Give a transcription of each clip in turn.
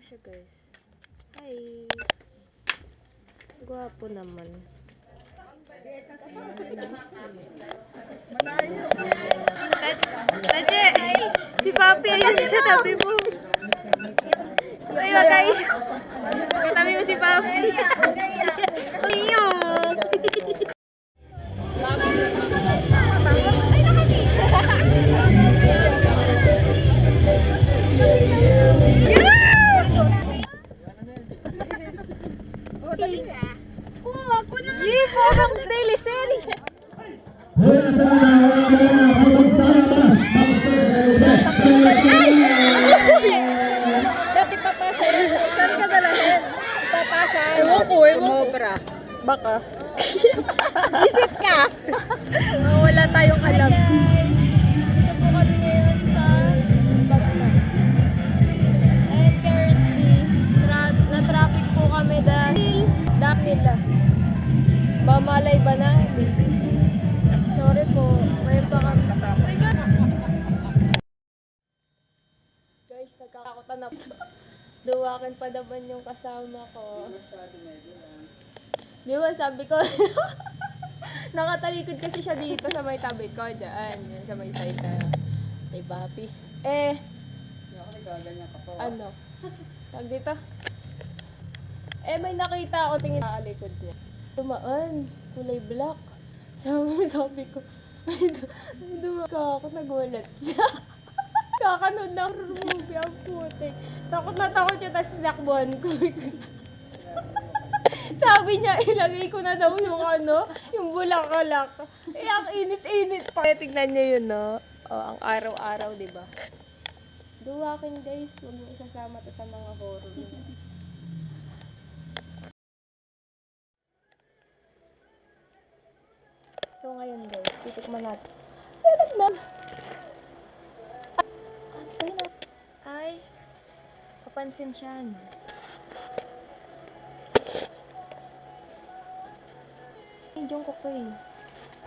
siya, guys. Hi. Gwapo naman. Tadje! Si Papi, ayan sa tabi mo. Ay, wagay. Katabi mo si Papi. Leo! Yee, parang teleserye. Dati papasa yun. Saan ka dalahin? Papasa? Ewan ko, Mobra. Baka. Isip ka. Wala tayong alam. Ito po kami ngayon sa Bagna. And currently, na-traffic po kami dahil nila. Mamalay ba na? Sorry po. Mayroon pa kami. Oh my God! Guys, nagkakakutan na po. Duwakin pa naman yung kasama ko. Di ba sabi ko, nakatalikod kasi siya dito sa may tabi ko. Diyan, sa may side na may Papi. Ano? Tag dito? May nakita ako tingin sa likod niya. Tumaan, kulay black. Sabi ko, may dumaan ako, nagulat siya. Kakanood ng movie ang putik. Takot na takot siya, tapos sinakbuhan ko. Sabi niya, ilagay ko na daw yung bulaklak. Ang init-init pa. Tignan niyo yun, no? Ang araw-araw, di ba? Duwakin, guys. Huwag mo isasama to sa mga horror. So ngayon, guys, titikman natin. Titikman! Ay, kapansin siya. Yung Jungkook ko eh.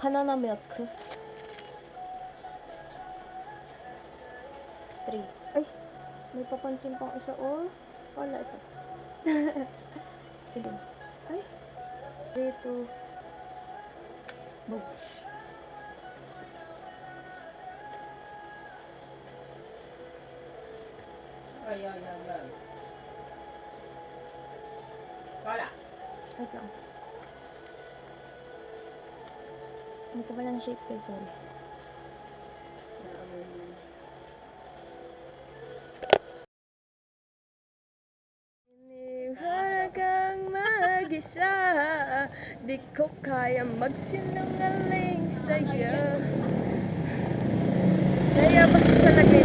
Banana milk. 3. Ay, may papansin pang isa. Oh, wala ito. Sige. Ay, dito. Bogs. Ay. Wala. Ito. Hindi ko palang shape kayo, sorry. Para kang mag-isa, di ko kaya magsinungaling sa'yo. Kaya basta sa lagay